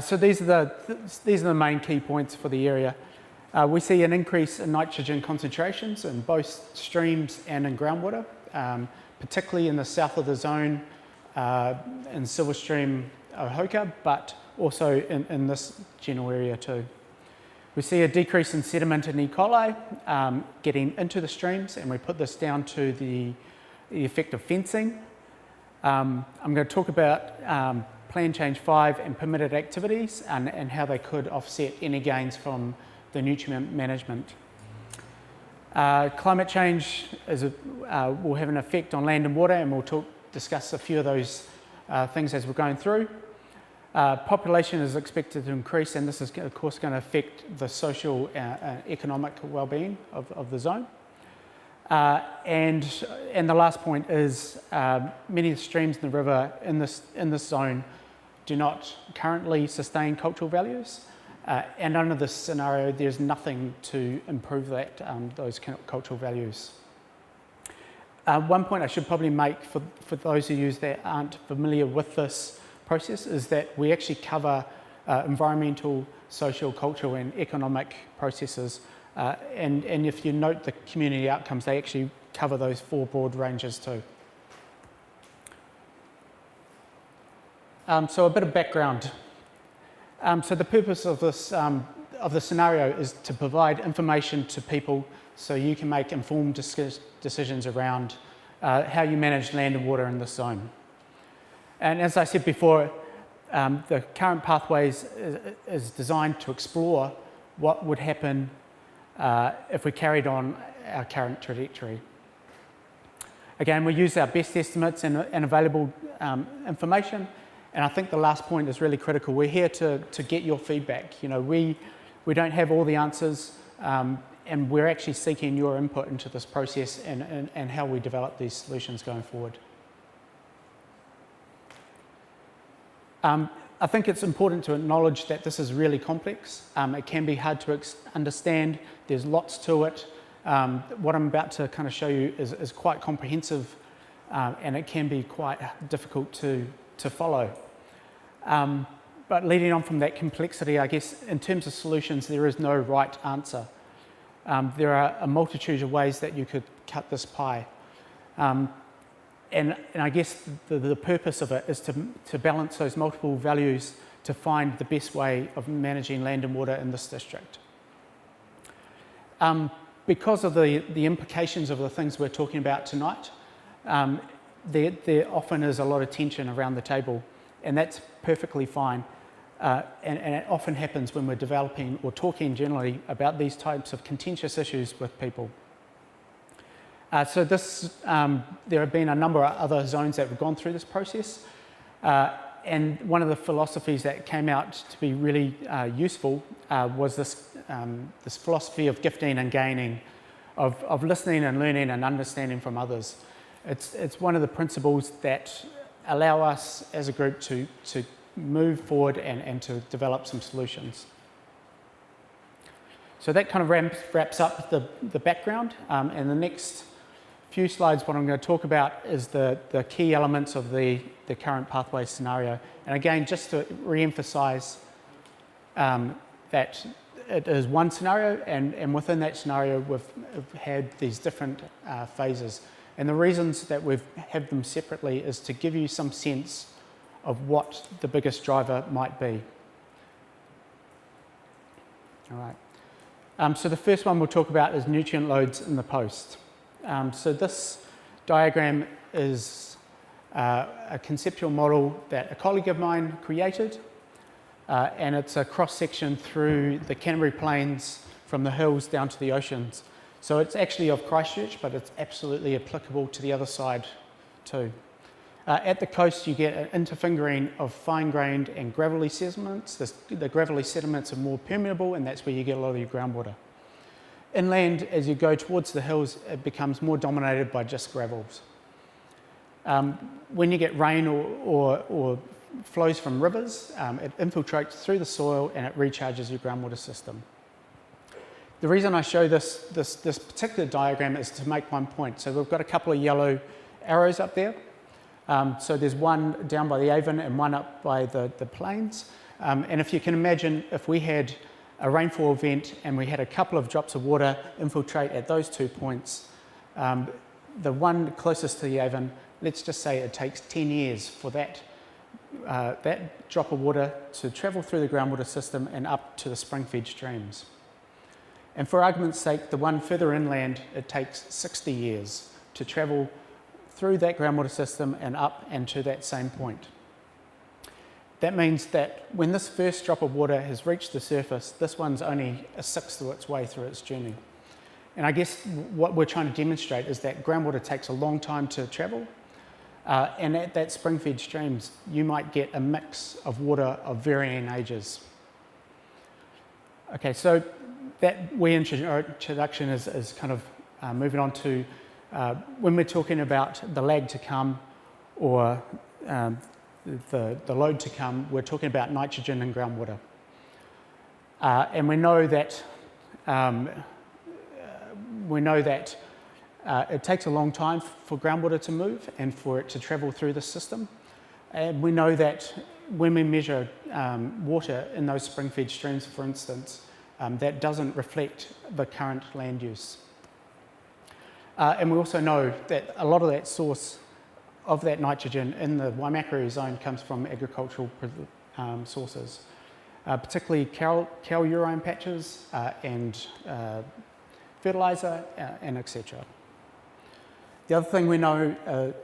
So these are the main key points for the area. We see an increase in nitrogen concentrations in both streams and in groundwater, particularly in the south of the zone in Silver Stream, Ohoka, but also in this general area too. We see a decrease in sediment and E. coli getting into the streams, and we put this down to the effect of fencing. I'm going to talk about Plan Change 5 and permitted activities and how they could offset any gains from the nutrient management. Climate change will have an effect on land and water, and we'll discuss a few of those things as we're going through. Population is expected to increase, and this is of course going to affect the social economic well-being of the zone. And the last point is many of the streams in the river in this zone do not currently sustain cultural values, and under this scenario there's nothing to improve those cultural values. One point I should probably make for those of you that aren't familiar with this process is that we actually cover environmental, social, cultural and economic processes, and if you note the community outcomes, they actually cover those four broad ranges too. So a bit of background. So the purpose of the scenario is to provide information to people so you can make informed decisions around how you manage land and water in this zone. And as I said before, the current pathways is designed to explore what would happen if we carried on our current trajectory. Again, we use our best estimates and available information, and I think the last point is really critical. We're here to get your feedback. You know, we don't have all the answers, and we're actually seeking your input into this process and how we develop these solutions going forward. I think it's important to acknowledge that this is really complex. It can be hard to understand. There's lots to it. What I'm about to kind of show you is quite comprehensive, and it can be quite difficult to follow. But leading on from that complexity, I guess in terms of solutions, there is no right answer. There are a multitude of ways that you could cut this pie. And I guess the purpose of it is to balance those multiple values to find the best way of managing land and water in this district. Because of the implications of the things we're talking about tonight, there often is a lot of tension around the table, and that's perfectly fine. And it often happens when we're developing or talking generally about these types of contentious issues with people. So there have been a number of other zones that have gone through this process, and one of the philosophies that came out to be really useful was this philosophy of gifting and gaining, of listening and learning and understanding from others. It's one of the principles that allow us as a group to move forward and to develop some solutions. So that kind of wraps up the background, and the next few slides, what I'm going to talk about is the key elements of the current pathway scenario. And again, just to re-emphasize that it is one scenario, and within that scenario we've had these different phases. And the reasons that we've had them separately is to give you some sense of what the biggest driver might be. All right. So the first one we'll talk about is nutrient loads in the post. So this diagram is a conceptual model that a colleague of mine created, and it's a cross-section through the Canterbury Plains from the hills down to the oceans. So it's actually of Christchurch, but it's absolutely applicable to the other side too. At the coast you get an interfingering of fine-grained and gravelly sediments. The gravelly sediments are more permeable, and that's where you get a lot of your groundwater. Inland, as you go towards the hills, it becomes more dominated by just gravels. When you get rain or flows from rivers, it infiltrates through the soil and it recharges your groundwater system. The reason I show this particular diagram is to make one point. So we've got a couple of yellow arrows up there. So there's one down by the Avon and one up by the plains. And if you can imagine, if we had a rainfall event and we had a couple of drops of water infiltrate at those 2 points, the one closest to the Avon, let's just say it takes 10 years for that drop of water to travel through the groundwater system and up to the spring-fed streams. And for argument's sake, the one further inland, it takes 60 years to travel through that groundwater system and up and to that same point. That means that when this first drop of water has reached the surface, this one's only a sixth of its way through its journey. And I guess what we're trying to demonstrate is that groundwater takes a long time to travel, and at that spring-fed streams, you might get a mix of water of varying ages. Okay, so that wee introduction is kind of moving on to when we're talking about the lag to come or the load to come, we're talking about nitrogen in groundwater. And we know that it takes a long time for groundwater to move and for it to travel through the system. And we know that when we measure water in those spring-fed streams, for instance, that doesn't reflect the current land use. And we also know that a lot of that source of that nitrogen in the Waimakariri zone comes from agricultural sources, particularly cow urine patches and fertiliser and etc. The other thing we know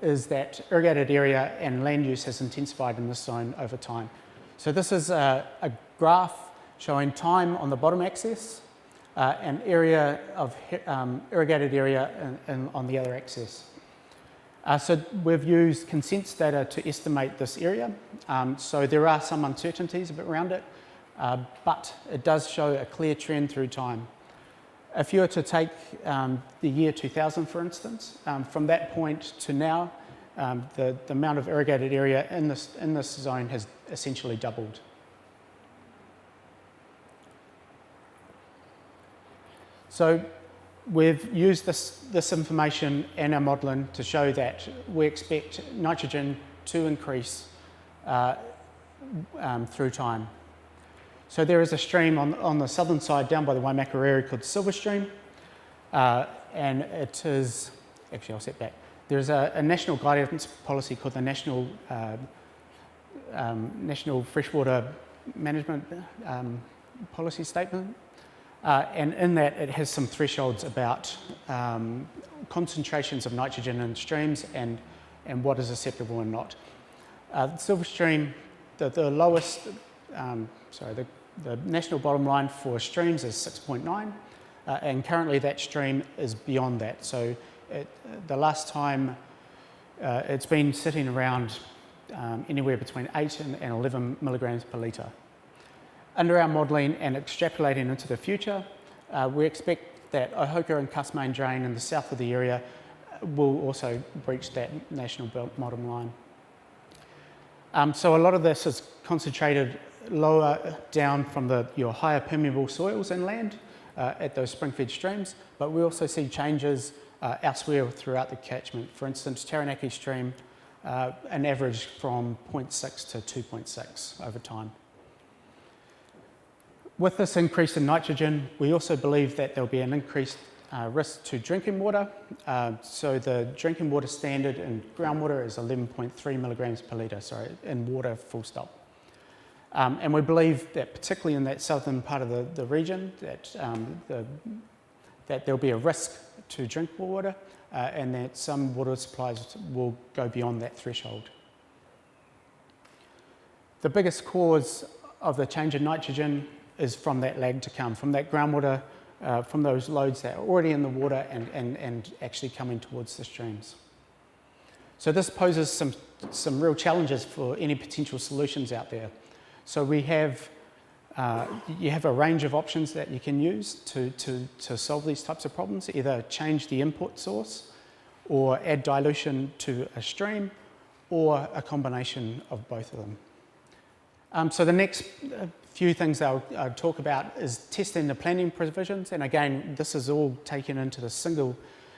is that irrigated area and land use has intensified in this zone over time. So this is a graph showing time on the bottom axis and area of irrigated area on the other axis. So we've used consensus data to estimate this area. So there are some uncertainties around it, but it does show a clear trend through time. If you were to take the year 2000, for instance, from that point to now, the amount of irrigated area in this zone has essentially doubled. So we've used this information in our modelling to show that we expect nitrogen to increase through time. So there is a stream on the southern side down by the Waimakariri called Silver Stream, and it is, actually I'll step back, there's a national guidance policy called the National Freshwater Management Policy Statement, and in that it has some thresholds about concentrations of nitrogen in streams and what is acceptable and not. The Silver Stream, the lowest, the national bottom line for streams is 6.9, and currently that stream is beyond that. So the last time it's been sitting around anywhere between 8 and 11 milligrams per litre. Under our modelling and extrapolating into the future, we expect that Ohoka and Cuss Main Drain in the south of the area will also breach that national bottom line. So a lot of this is concentrated lower down from your higher permeable soils inland at those spring-fed streams, but we also see changes elsewhere throughout the catchment. For instance, Taranaki Stream, an average from 0.6 to 2.6 over time. With this increase in nitrogen, we also believe that there'll be an increased risk to drinking water. So the drinking water standard in groundwater is 11.3 milligrams per litre, in water, full stop. And we believe that particularly in that southern part of the region, that there'll be a risk to drinkable water and that some water supplies will go beyond that threshold. The biggest cause of the change in nitrogen is from that lag to come, from that groundwater, from those loads that are already in the water and actually coming towards the streams. So this poses some real challenges for any potential solutions out there. So we have, you have a range of options that you can use to solve these types of problems, either change the input source or add dilution to a stream or a combination of both of them. So the next few things I'll talk about is testing the planning provisions, and again, this is all taken into the single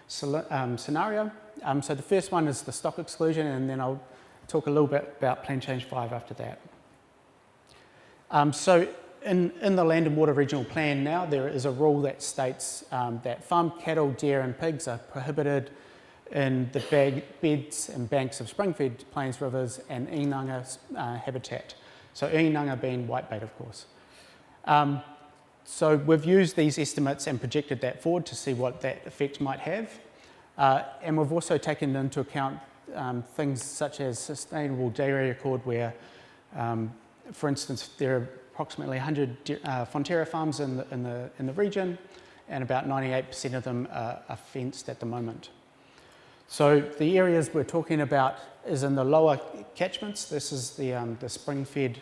scenario. So the first one is the stock exclusion, and then I'll talk a little bit about Plan Change 5 after that. So in the Land and Water Regional Plan now, there is a rule that states that farmed cattle, deer and pigs are prohibited in the beds and banks of spring-fed plains, rivers and inanga habitat. So inanga being whitebait, of course. So we've used these estimates and projected that forward to see what that effect might have. And we've also taken into account things such as sustainable dairy accord where, for instance, there are approximately 100 Fonterra farms in the region, and about 98% of them are fenced at the moment. So the areas we're talking about is in the lower catchments. This is the spring-fed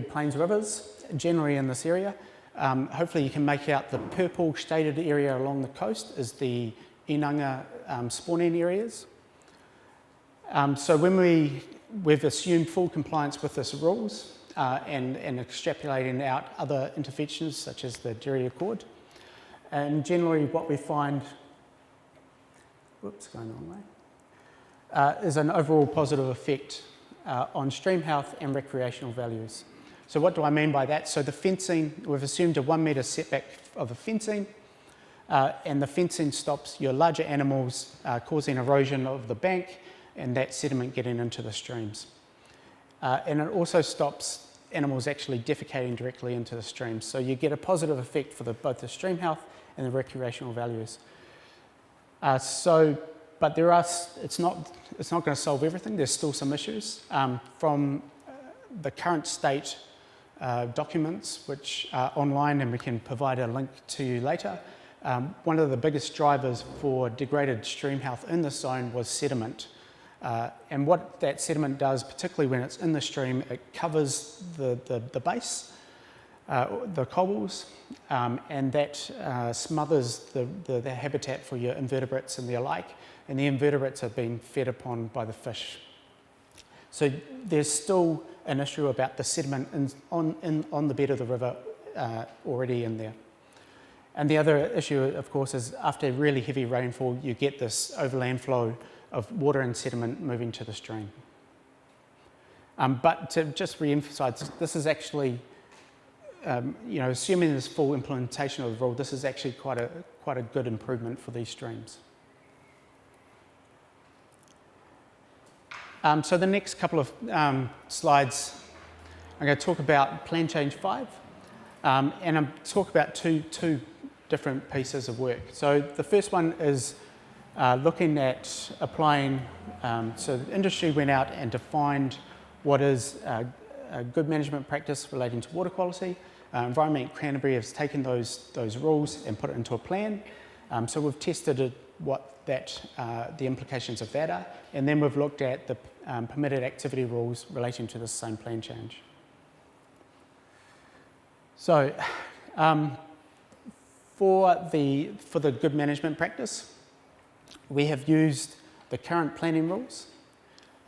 plains rivers, generally in this area. Hopefully you can make out the purple shaded area along the coast is the inanga spawning areas. So when we've assumed full compliance with this rules and extrapolating out other interventions such as the dairy accord, and generally what we find is an overall positive effect on stream health and recreational values. So what do I mean by that? So the fencing, we've assumed a 1 metre setback of the fencing, and the fencing stops your larger animals causing erosion of the bank and that sediment getting into the streams. And it also stops animals actually defecating directly into the streams. So you get a positive effect for both the stream health and the recreational values. But it's not going to solve everything. There's still some issues. From the current state documents, which are online and we can provide a link to you later, one of the biggest drivers for degraded stream health in this zone was sediment. And what that sediment does, particularly when it's in the stream, it covers the base, the cobbles, and that smothers the habitat for your invertebrates and the alike, and the invertebrates are being fed upon by the fish. So there's still an issue about the sediment on the bed of the river already in there. And the other issue, of course, is after really heavy rainfall, you get this overland flow of water and sediment moving to the stream. But to just re-emphasise, this is actually, assuming this full implementation of the rule, this is actually quite a good improvement for these streams. So the next couple of slides, I'm going to talk about Plan Change 5, and I'm talk about two different pieces of work. So the first one is looking at applying, so the industry went out and defined what is a good management practice relating to water quality. Environment Canterbury has taken those rules and put it into a plan. So we've tested what the implications of that are, and then we've looked at the permitted activity rules relating to the same plan change. So for the good management practice, we have used the current planning rules,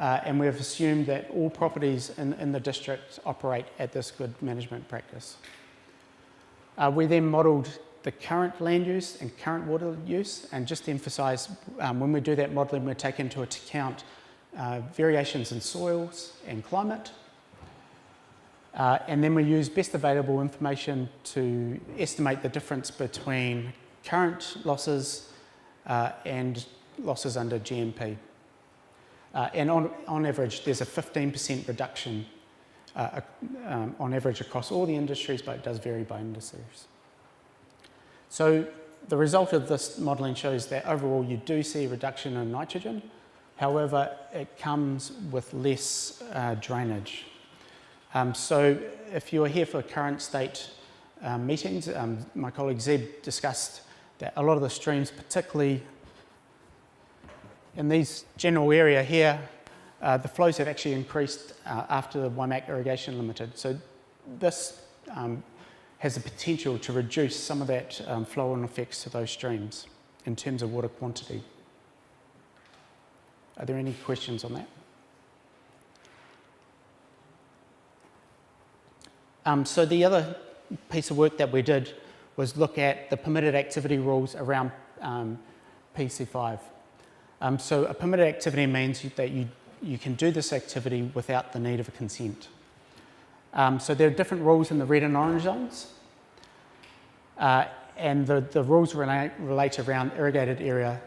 and we have assumed that all properties in the district operate at this good management practice. We then modelled the current land use and current water use, and just to emphasise, when we do that modelling, we take into account variations in soils and climate, and then we use best available information to estimate the difference between current losses and losses under GMP. And on average, there's a 15% reduction on average across all the industries, but it does vary by industries. So the result of this modelling shows that overall you do see a reduction in nitrogen. However, it comes with less drainage. So if you are here for current state meetings, my colleague Zeb discussed that a lot of the streams, particularly in these general area here, the flows have actually increased after the Waimakariri Irrigation Limited. So this has the potential to reduce some of that flow-on effects to those streams in terms of water quantity. Are there any questions on that? So the other piece of work that we did was look at the permitted activity rules around PC5. So a permitted activity means that you can do this activity without the need of a consent. So there are different rules in the red and orange zones. And the rules relate around irrigated area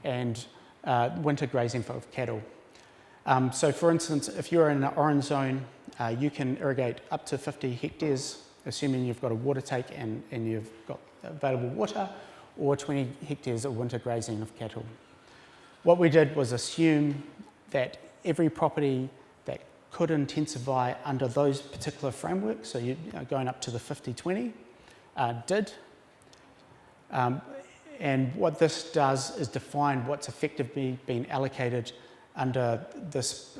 and winter grazing for cattle. So for instance, if you're in an orange zone, you can irrigate up to 50 hectares, assuming you've got a water take and you've got available water, or 20 hectares of winter grazing of cattle. What we did was assume that every property that could intensify under those particular frameworks, so you're going up to the 50-20, did. And what this does is define what's effectively being allocated under this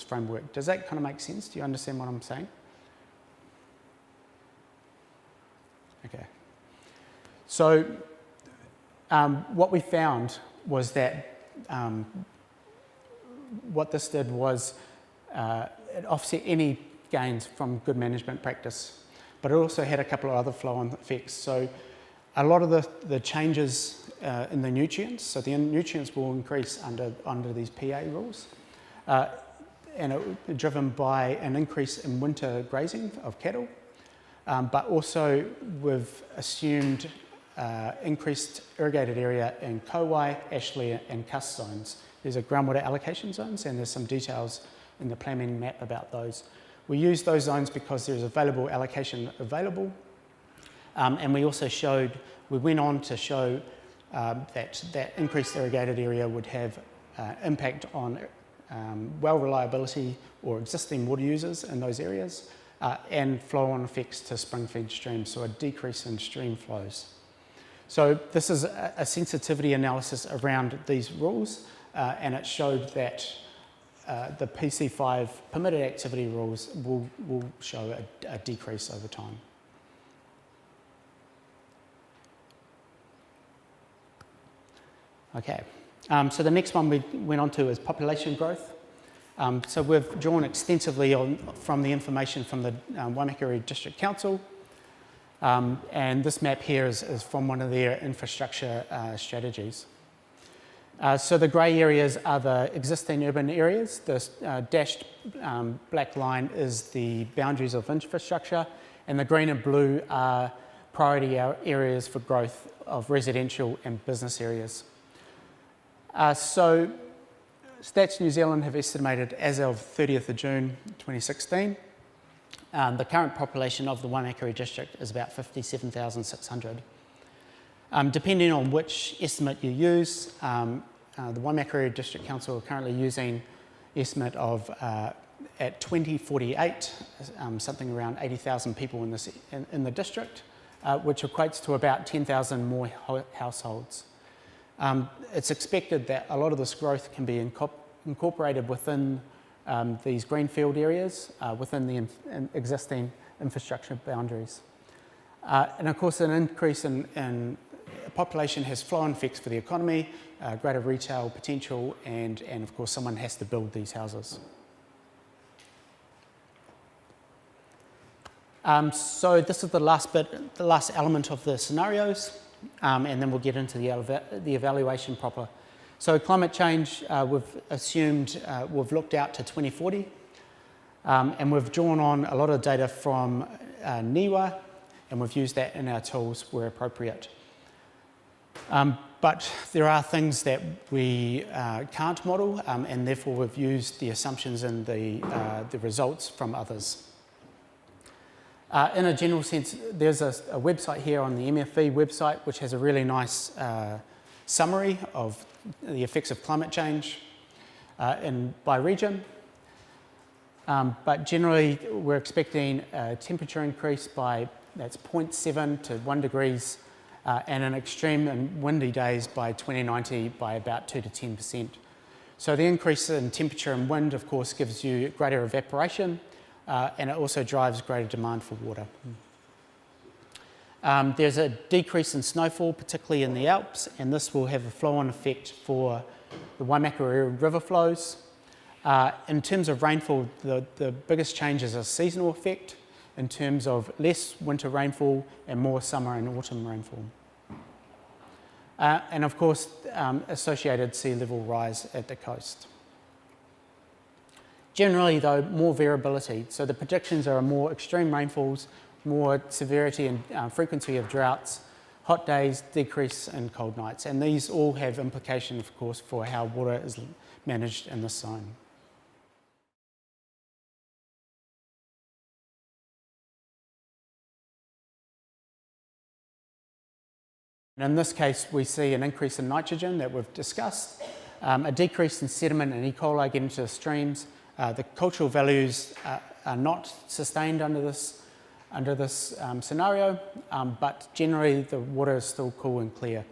framework. Does that kind of make sense? Do you understand what I'm saying? Okay. So what we found was that what this did was it offset any gains from good management practice, but it also had a couple of other flow-on effects. So a lot of the changes in the nutrients, so the nutrients will increase under these PA rules, and it driven by an increase in winter grazing of cattle, but also we've assumed increased irrigated area in Kowai, Ashley and Cuss zones. These are groundwater allocation zones, and there's some details in the planning map about those. We use those zones because there's available allocation available, and we also went on to show that increased irrigated area would have impact on well reliability or existing water users in those areas, and flow-on effects to spring-fed streams, so a decrease in stream flows. So this is a sensitivity analysis around these rules, and it showed that the PC5 permitted activity rules will show a decrease over time. Okay, so the next one we went on to is population growth. So we've drawn extensively from the information from the Waimakariri District Council, and this map here is from one of their infrastructure strategies. So the grey areas are the existing urban areas. The dashed black line is the boundaries of infrastructure, and the green and blue are priority areas for growth of residential and business areas. So Stats New Zealand have estimated as of 30th of June 2016, the current population of the Waimakariri district is about 57,600. Depending on which estimate you use, the Waimakariri District Council are currently using estimate of at 2048, something around 80,000 people in the district, which equates to about 10,000 more households. It's expected that a lot of this growth can be incorporated within these greenfield areas, within the existing infrastructure boundaries. And of course, an increase in population has flow-on effects for the economy, greater retail potential, and of course someone has to build these houses. So this is the last element of the scenarios. And then we'll get into the evaluation proper. So climate change, we've assumed, we've looked out to 2040, and we've drawn on a lot of data from NIWA, and we've used that in our tools where appropriate. But there are things that we can't model, and therefore we've used the assumptions and the results from others. In a general sense, there's a website here on the MFE website which has a really nice summary of the effects of climate change by region. But generally, we're expecting a temperature increase that's 0.7 to 1 degrees, and an extreme and windy days by 2090 by about 2 to 10%. So the increase in temperature and wind, of course, gives you greater evaporation, and it also drives greater demand for water. There's a decrease in snowfall, particularly in the Alps, and this will have a flow-on effect for the Waimakariri River flows. In terms of rainfall, the biggest change is a seasonal effect in terms of less winter rainfall and more summer and autumn rainfall. And of course, associated sea level rise at the coast. Generally though, more variability. So the predictions are more extreme rainfalls, more severity and frequency of droughts, hot days, decrease in cold nights. And these all have implications, of course, for how water is managed in this zone. And in this case, we see an increase in nitrogen that we've discussed, a decrease in sediment and E. coli getting into the streams. The cultural values are not sustained under this scenario, but generally the water is still cool and clear.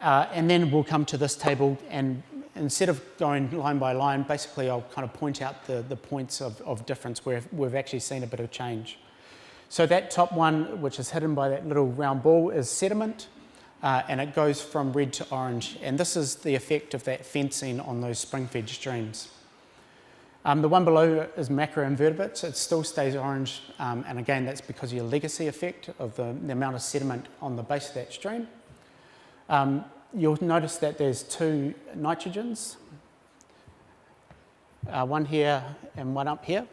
And then we'll come to this table, and instead of going line by line, basically I'll kind of point out the points of difference where we've actually seen a bit of change. So that top one, which is hidden by that little round ball, is sediment, and it goes from red to orange. And this is the effect of that fencing on those spring-fed streams. The one below is macroinvertebrates. It still stays orange, and again, that's because of your legacy effect of the amount of sediment on the base of that stream. You'll notice that there's two nitrogens, one here and one up here.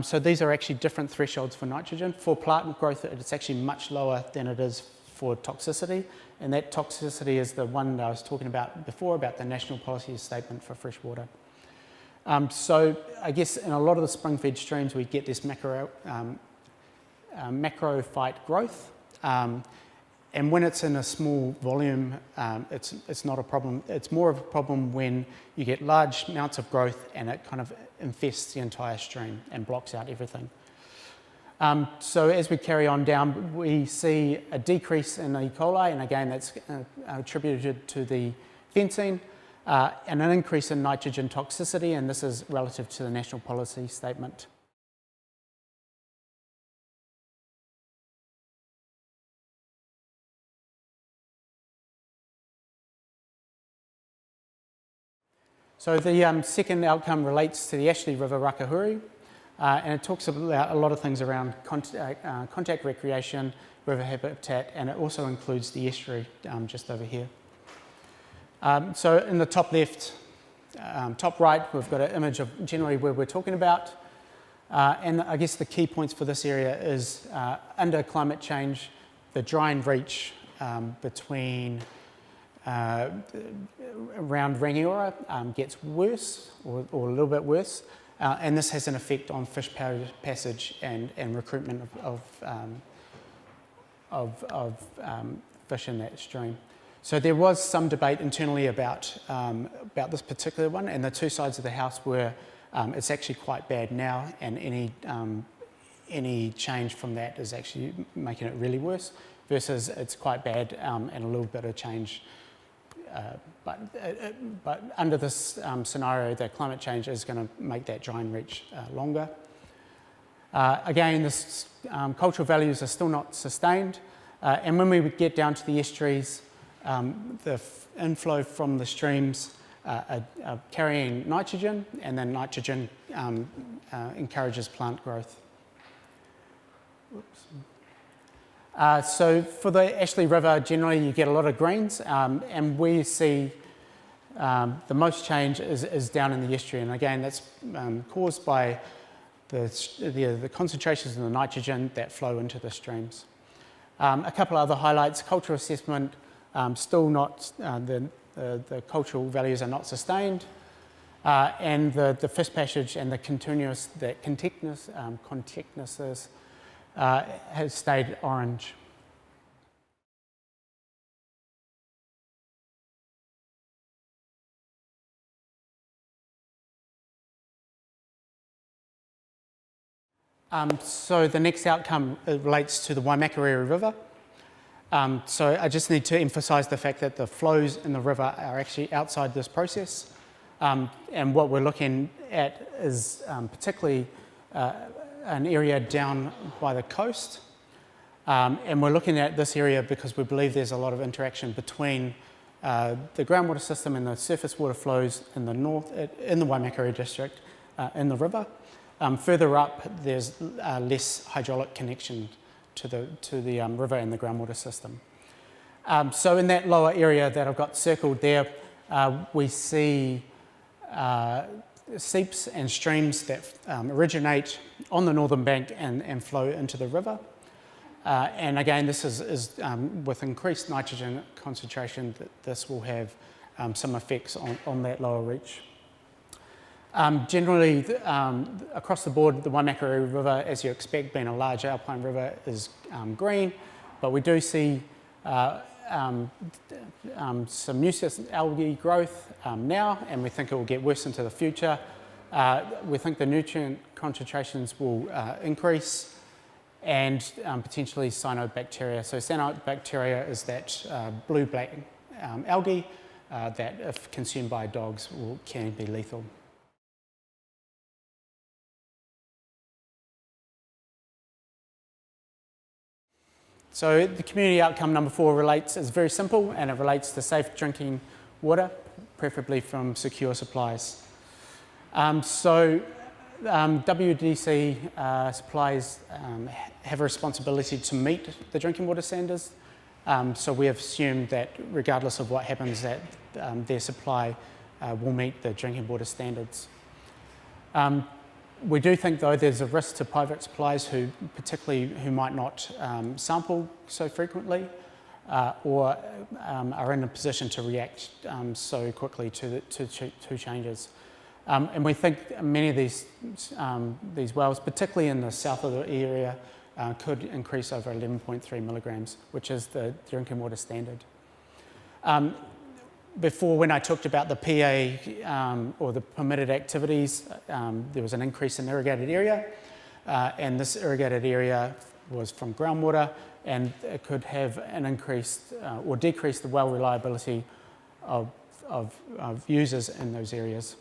So these are actually different thresholds for nitrogen. For plant growth, it's actually much lower than it is for toxicity, and that toxicity is the one that I was talking about before, about the national policy statement for fresh water. So I guess in a lot of the spring-fed streams we get this macrophyte growth, and when it's in a small volume, it's not a problem. It's more of a problem when you get large amounts of growth and it kind of infests the entire stream and blocks out everything. So as we carry on down, we see a decrease in E. coli, and again that's attributed to the fencing, and an increase in nitrogen toxicity, and this is relative to the national policy statement. So the second outcome relates to the Ashley River Rakahuri, and it talks about a lot of things around contact recreation, river habitat, and it also includes the estuary just over here. So in the top left, top right, we've got an image of generally where we're talking about, and I guess the key points for this area is under climate change, the drying reach between around Rangiora gets worse, or a little bit worse, and this has an effect on fish passage and recruitment of fish in that stream. So there was some debate internally about this particular one, and the two sides of the house were it's actually quite bad now, and any change from that is actually making it really worse, versus it's quite bad and a little bit of change. But under this scenario, the climate change is going to make that drying reach longer. Again, this cultural values are still not sustained, and when we get down to the estuaries, the inflow from the streams are carrying nitrogen, and then nitrogen encourages plant growth. Oops. So for the Ashley River, generally you get a lot of greens, and we see the most change is down in the estuary, and again that's caused by the concentrations of the nitrogen that flow into the streams. A couple of other highlights: cultural assessment, still not, the cultural values are not sustained, and the fish passage and the contiguous has stayed orange. So the next outcome relates to the Waimakariri River. So I just need to emphasise the fact that the flows in the river are actually outside this process, and what we're looking at is particularly an area down by the coast, and we're looking at this area because we believe there's a lot of interaction between the groundwater system and the surface water flows in the north, in the Waimakariri district, in the river. Further up, there's less hydraulic connection to the river and the groundwater system. So in that lower area that I've got circled there, we see seeps and streams that originate on the northern bank and flow into the river. And again, this is with increased nitrogen concentration, that this will have some effects on that lower reach. Generally, across the board, the Waimakariri River, as you expect, being a large alpine river, is green, but we do see some nuisance algae growth now, and we think it will get worse into the future. We think the nutrient concentrations will increase, and potentially cyanobacteria. So cyanobacteria is that blue-black algae that, if consumed by dogs, can be lethal. So the community outcome number 4 is very simple, and it relates to safe drinking water, preferably from secure supplies. WDC supplies have a responsibility to meet the drinking water standards. So we have assumed that regardless of what happens, that their supply will meet the drinking water standards. We do think, though, there's a risk to private suppliers who might not sample so frequently or are in a position to react so quickly to changes. And we think many of these wells, particularly in the south of the area, could increase over 11.3 milligrams, which is the drinking water standard. Before, when I talked about the PA or the permitted activities, there was an increase in irrigated area, and this irrigated area was from groundwater, and it could have an increased or decrease the well reliability of users in those areas.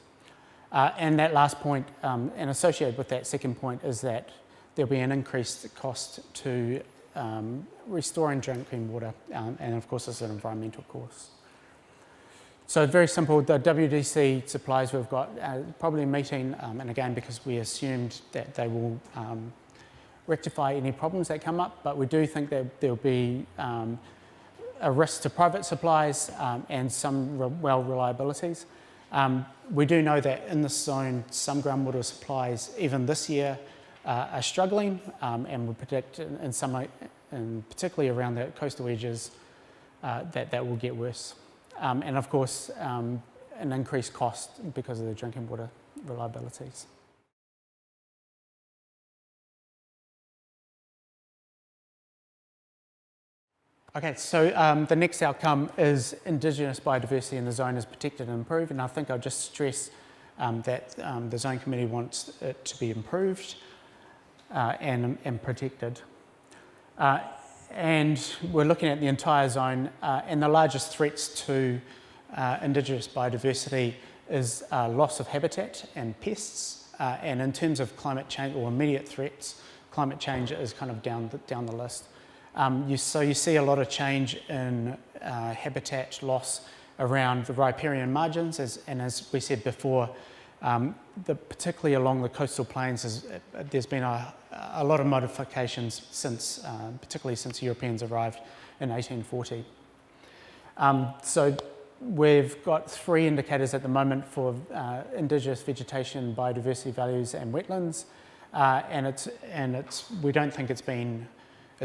And that last point, and associated with that second point, is that there'll be an increased cost to restoring drinking water, and of course it's an environmental cost. So very simple, the WDC supplies we've got probably meeting, and again, because we assumed that they will rectify any problems that come up, but we do think that there'll be a risk to private supplies and some well reliabilities. We do know that in this zone, some groundwater supplies, even this year, are struggling, and we predict and particularly around the coastal edges, that will get worse. And of course, an increased cost because of the drinking water reliabilities. Okay, so the next outcome is Indigenous biodiversity in the zone is protected and improved, and I think I'll just stress that the zone committee wants it to be improved and protected. And we're looking at the entire zone, and the largest threats to Indigenous biodiversity is loss of habitat and pests. And in terms of climate change or immediate threats, climate change is kind of down the list. So you see a lot of change in habitat loss around the riparian margins, and as we said before, particularly along the coastal plains, there's been a lot of modifications since, particularly since Europeans arrived in 1840. So we've got 3 indicators at the moment for Indigenous vegetation, biodiversity values, and wetlands, and we don't think it's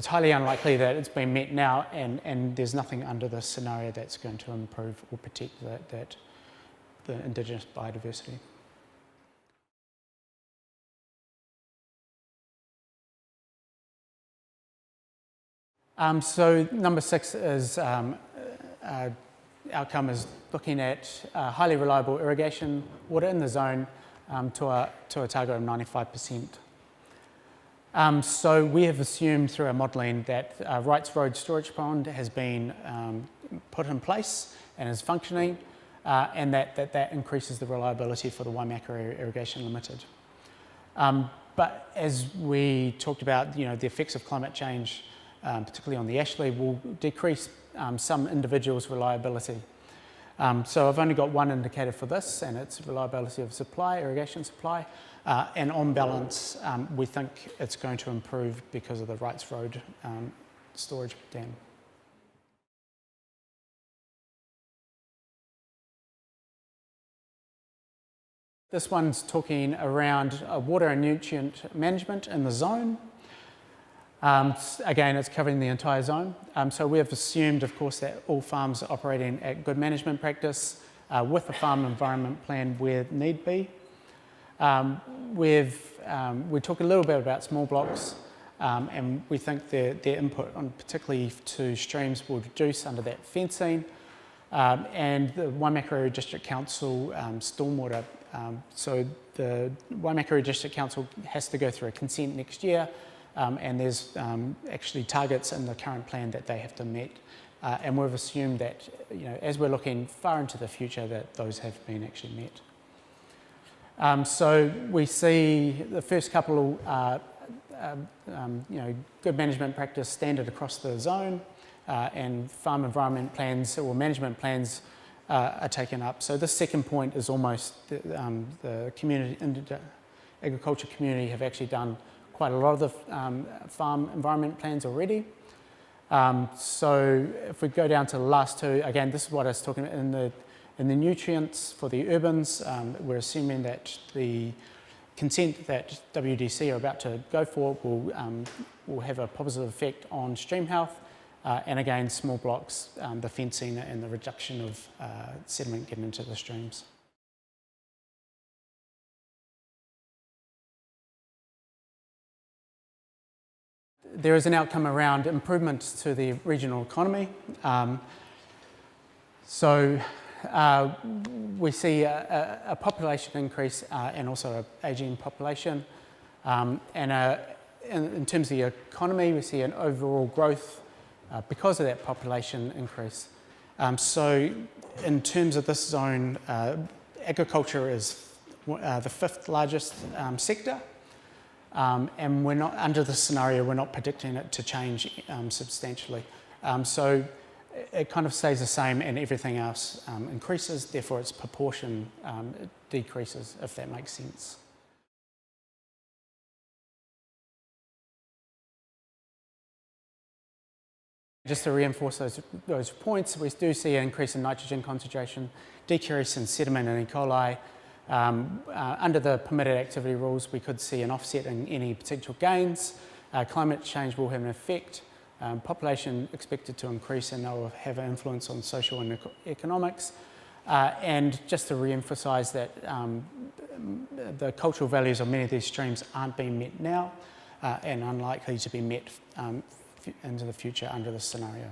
highly unlikely that it's been met now, and there's nothing under this scenario that's going to improve or protect the Indigenous biodiversity. So number 6 is outcome is looking at highly reliable irrigation water in the zone to a target of 95%. So we have assumed through our modelling that Wrights Road storage pond has been put in place and is functioning, and that increases the reliability for the Waimakariri Irrigation Limited. But as we talked about, the effects of climate change, particularly on the Ashley, will decrease some individuals' reliability. So I've only got one indicator for this, and it's reliability of supply, irrigation supply, and on balance, we think it's going to improve because of the Wrights Road storage dam. This one's talking around water and nutrient management in the zone. Again, it's covering the entire zone. So we have assumed, of course, that all farms are operating at good management practice with a farm environment plan where need be. We talk a little bit about small blocks, and we think their input on particularly to streams will reduce under that fencing. And the Waimakariri District Council stormwater. So the Waimakariri District Council has to go through a consent next year, and there's actually targets in the current plan that they have to meet. And we've assumed that, as we're looking far into the future, that those have been actually met. So we see the first couple of good management practice standard across the zone, and farm environment plans or management plans are taken up. So this second point is almost the community, agriculture community have actually done quite a lot of the farm environment plans already. So if we go down to the last two, again, this is what I was talking about in the nutrients for the urbans. We're assuming that the consent that WDC are about to go for will have a positive effect on stream health. And again, small blocks, the fencing and the reduction of sediment getting into the streams. There is an outcome around improvements to the regional economy. We see a population increase and also an ageing population. And in terms of the economy, we see an overall growth because of that population increase. So in terms of this zone, agriculture is the fifth largest sector. And we're not, under this scenario, we're not predicting it to change substantially. So it kind of stays the same and everything else increases, therefore its proportion decreases, if that makes sense. Just to reinforce those points, we do see an increase in nitrogen concentration, decrease in sediment and E. coli. Under the permitted activity rules, we could see an offset in any potential gains. Climate change will have an effect. Population expected to increase, and they will have an influence on social and economics. And just to re-emphasise that the cultural values of many of these streams aren't being met now and unlikely to be met into the future under this scenario.